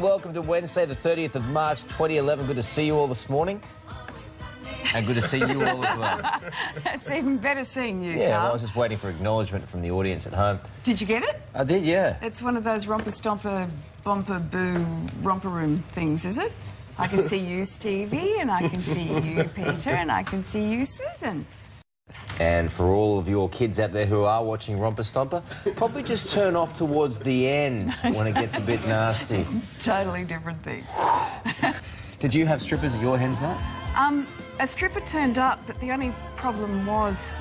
welcome to Wednesday, the 30th of March, 2011. Good to see you all this morning. And good to see you all as well. It's even better seeing you, Yeah, Carl. well, I was just waiting for acknowledgement from the audience at home. Did you get it? I did, yeah. It's one of those romper stomper bomper boo romper room things, is it? I can see you, Stevie, and I can see you, Peter, and I can see you, Susan. And for all of your kids out there who are watching Romper Stomper, probably just turn off towards the end when it gets a bit nasty. Totally different thing. Did you have strippers at your hen's night? A stripper turned up, but the only problem was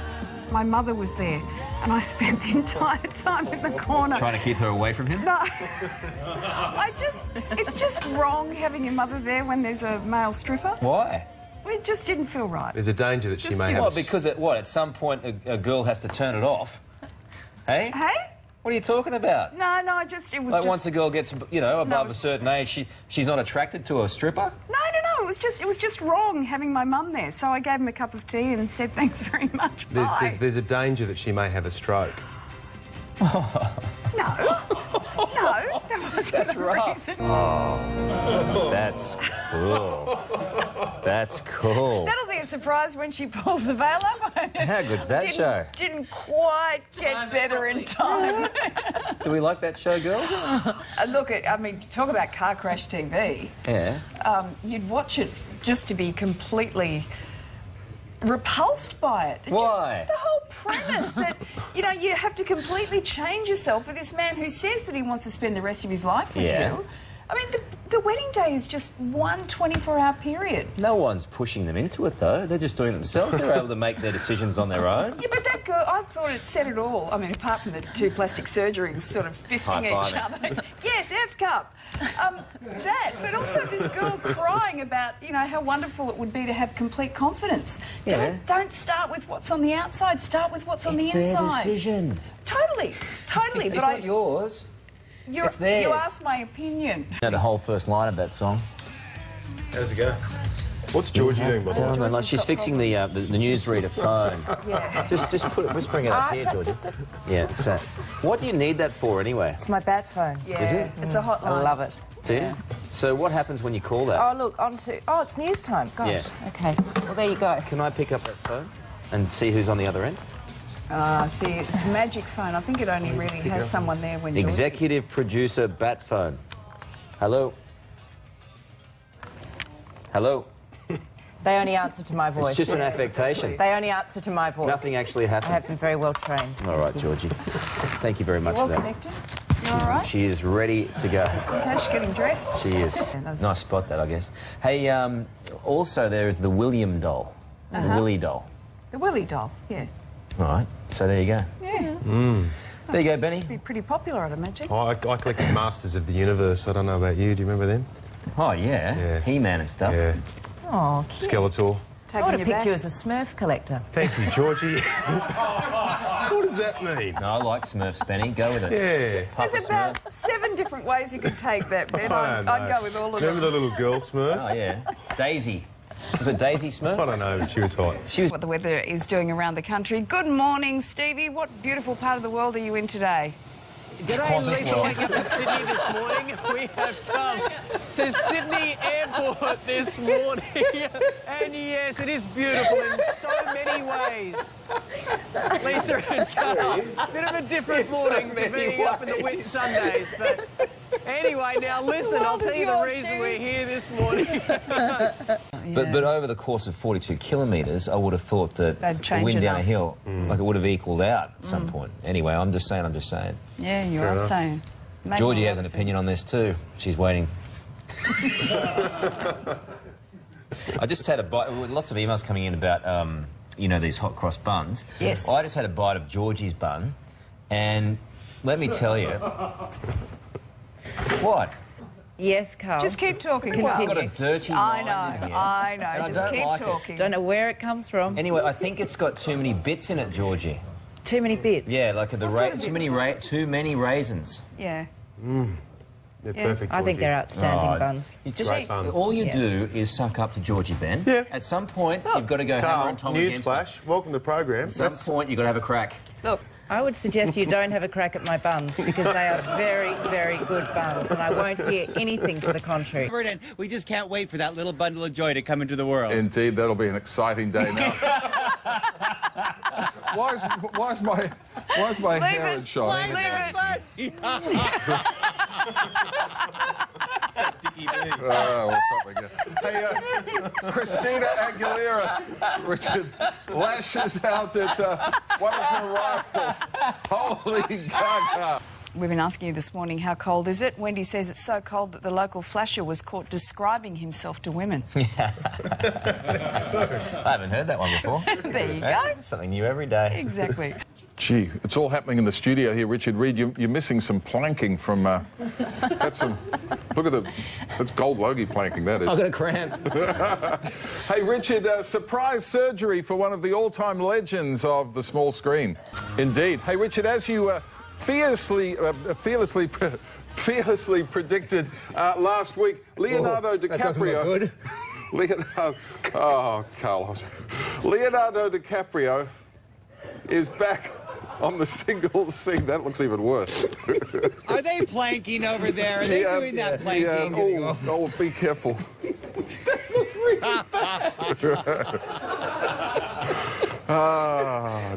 my mother was there, and I spent the entire time in the corner. Trying to keep her away from him? No. It's just wrong having your mother there when there's a male stripper. Why? It just didn't feel right. There's a danger that she Just may didn't. have... Well, because at some point a girl has to turn it off. Hey? Hey? What are you talking about? No, it was Like just... once a girl gets, you know, above a certain age, she's not attracted to a stripper? No, it was just wrong having my mum there. So I gave him a cup of tea and said thanks very much. Bye. There's a danger that she may have a stroke. No, that wasn't That's the rough. reason. Oh, that's cool. That's cool. That'll be a surprise when she pulls the veil up. How good's that show? Didn't quite get better in time. Do we like that show, girls? Look, I mean, talk about car crash TV. Yeah. You'd watch it just to be completely repulsed by it. Why? Just the whole premise that, you know, you have to completely change yourself for this man who says that he wants to spend the rest of his life with you. I mean, the wedding day is just one 24-hour period. No one's pushing them into it, though. They're just doing it themselves. They're able to make their decisions on their own. Yeah, but that girl, I thought it said it all. I mean, apart from the two plastic surgeons sort of fisting each other. Yes, F-cup. But also this girl crying about, you know, how wonderful it would be to have complete confidence. Yeah. Don't start with what's on the outside. Start with what's on the inside. It's their decision. Totally. It's not yours. It's theirs. You asked my opinion. You know the whole first line of that song? How's it go? What's Georgie doing, by the way? Like she's fixing the newsreader phone. Yeah. Just bring it up here, Georgie. Yeah, so what do you need that for anyway? It's my bat phone. Yeah. Is it? It's a hotline. I love it. Do you? So what happens when you call that? Oh, look, it's news time. Gosh. Yeah. Okay. Well, there you go. Can I pick up that phone and see who's on the other end? See, it's a magic phone. I think it only really has someone there when you're... Executive producer bat phone. Hello? Hello? They only answer to my voice. It's just an affectation. They only answer to my voice. Nothing actually I have happens. been very well trained. All right, Georgie. Thank you very much Well for that. connected. You all right? She is ready to go. Okay, she's getting dressed. She is. Nice spot, that, I guess. Hey, also there is the William doll. The Willy doll. The Willy doll, yeah. All right, so there you go. Yeah. There you go, Benny. Be pretty popular, I'd imagine. Oh, I collected Masters of the Universe. I don't know about you. Do you remember them? Oh, yeah. Yeah. He-Man and stuff. Yeah. Oh, cute. Skeletor. I would have picked you back. as a Smurf collector. Thank you, Georgie. What does that mean? No, I like Smurfs, Benny. Go with it. Yeah. Papa There's Smurf. about 7 different ways you could take that, Ben. I don't I'd know. go with all of them. Remember the little girl Smurf? Oh, yeah. Daisy. Was it Daisy Smurf? I don't know, but she was hot. She was... What the weather is doing around the country. Good morning, Stevie. What beautiful part of the world are you in today? G'day, Lisa. Wake up in Sydney this morning. We have come to Sydney Airport this morning. And yes, it is beautiful in so many ways. Lisa and Carl, bit of a different morning to being up in the Whit Sundays. But anyway, now listen, I'll tell you the reason we're here this morning. But over the course of 42 kilometres, I would have thought that They'd the change wind down a enough. hill, like it would have equalled out at some point. Anyway, I'm just saying. Yeah, you are saying. Makes Georgie a has lot an of opinion sense. on this too. She's waiting. I just had a bite. Lots of emails coming in about, you know, these hot cross buns. Yes. I just had a bite of Georgie's bun, and let me tell you. What? Yes, Carl. Just keep talking, It's Carl. got a dirty I line in know, here. I And know. I Just don't keep like it. talking. Don't know where it comes from. Anyway, I think it's got too many bits in it, Georgie. Too many bits. Yeah, like the sort of too many raisins. Yeah. They're Yeah. perfect, I think Georgie. they're outstanding Oh, buns. You just, Great buns. all you Yeah. do is suck up to Georgie, Ben. Yeah. At some point, you've got to go hammer Carl, and Tom against them. newsflash. Welcome to the program. At some point, you've got to have a crack. Look, I would suggest you don't have a crack at my buns because they are very, very good buns and I won't hear anything to the contrary. And we just can't wait for that little bundle of joy to come into the world. Indeed, that'll be an exciting day now. why is my hair in shot? Why is that funny? What's up again? Hey, Christina Aguilera, Richard, lashes out at one of her rivals. Holy Gaga. We've been asking you this morning, how cold is it? Wendy says it's so cold that the local flasher was caught describing himself to women. I haven't heard that one before. There you go. Something new every day. Exactly. Gee, it's all happening in the studio here, Richard Reid. You're missing some planking from... that's some... Look at that's gold Logie planking, that is. I've got a cramp. Hey, Richard, surprise surgery for one of the all-time legends of the small screen. Indeed. Hey, Richard, as you fearlessly predicted last week, Leonardo DiCaprio... That doesn't look good. Carlos. Leonardo DiCaprio is back on the singles scene. That looks even worse. Are they planking over there? Are they doing that planking? Oh, be careful.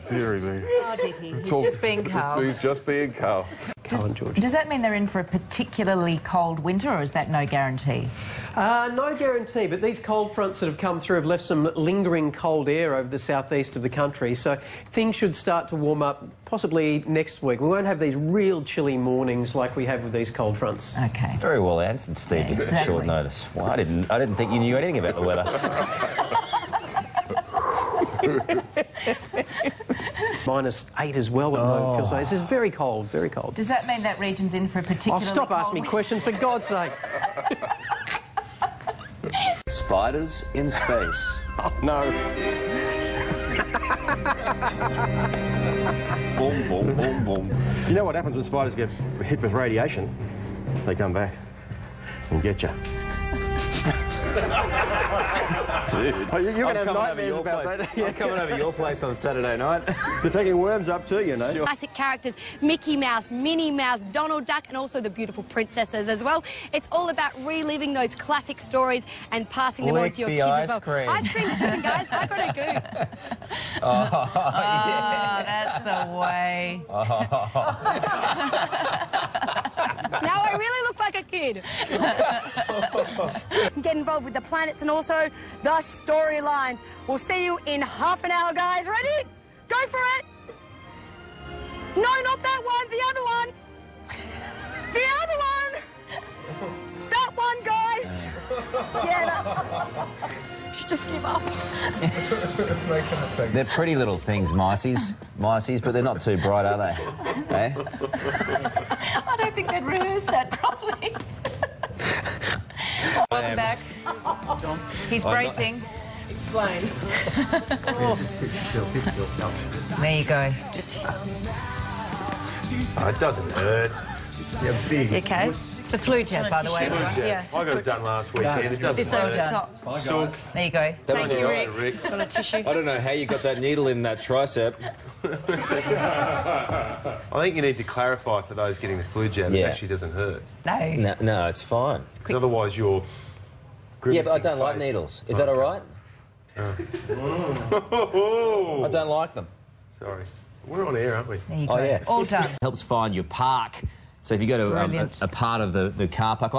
Dearie me. Oh, Dickie, he's just being Carl. He's just being Carl. Does that mean they're in for a particularly cold winter, or is that no guarantee? No guarantee, but these cold fronts that have come through have left some lingering cold air over the southeast of the country, so things should start to warm up possibly next week. We won't have these real chilly mornings like we have with these cold fronts. Okay. Very well answered, Steve. Yeah, Exactly. Short notice. Well, I didn't think you knew anything about the weather. -8 as well at the moment, feels like. This is very cold, very cold. Does that mean that region's in for a particularly stop cold asking me questions, for God's sake. Spiders in space. Oh, no. Boom, boom, boom, boom. You know what happens when spiders get hit with radiation? They come back and get you. Dude, Oh, you're going to have nightmares about that. I'm coming over your place on Saturday night. They're taking worms up too, you know. Sure. Classic characters, Mickey Mouse, Minnie Mouse, Donald Duck, and also the beautiful princesses as well. It's all about reliving those classic stories and passing them on to your kids as well. Cream. Ice cream's dripping, guys. I got a goop. Oh, that's the way. Now I really look like a kid. Get involved with the planets and also the storylines. We'll see you in half an hour, guys. Ready? Go for it. No, not that one. The other one. The other one. That one, guys. Yeah, that's... Should just give up. They're pretty little things, miceys, but they're not too bright, are they? Eh? I don't think they'd rehearsed that properly. Welcome back. He's bracing. Explain. There you go. Oh, it doesn't hurt. You're big. You okay? It's the flu jab, by the way. Yeah. I got it done last weekend. It doesn't Just over hurt. top. Sook. There you go. Thank you, Rick. Rick. Got a tissue? I don't know how you got that needle in that tricep. I think you need to clarify for those getting the flu jab, it Yeah. actually doesn't hurt. No. No, it's fine. Because otherwise you're Yeah, but I grimacing don't like face. needles. Is that all right? Oh. I don't like them. Sorry. We're on air, aren't we? There you go. Oh, yeah. All done. Helps find your park. So if you go to Brilliant. a part of the car park,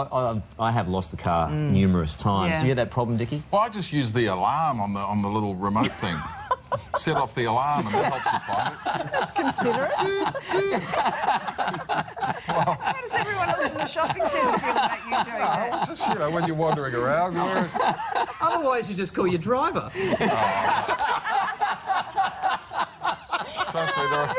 I have lost the car numerous times. Yeah. Do you have that problem, Dickie? Well, I just use the alarm on the little remote thing. Set off the alarm and that helps you find it. That's considerate. How does everyone else in the shopping centre feel about you doing that? It's just, you know, when you're wandering around. Otherwise, you just call your driver. Trust me, there are...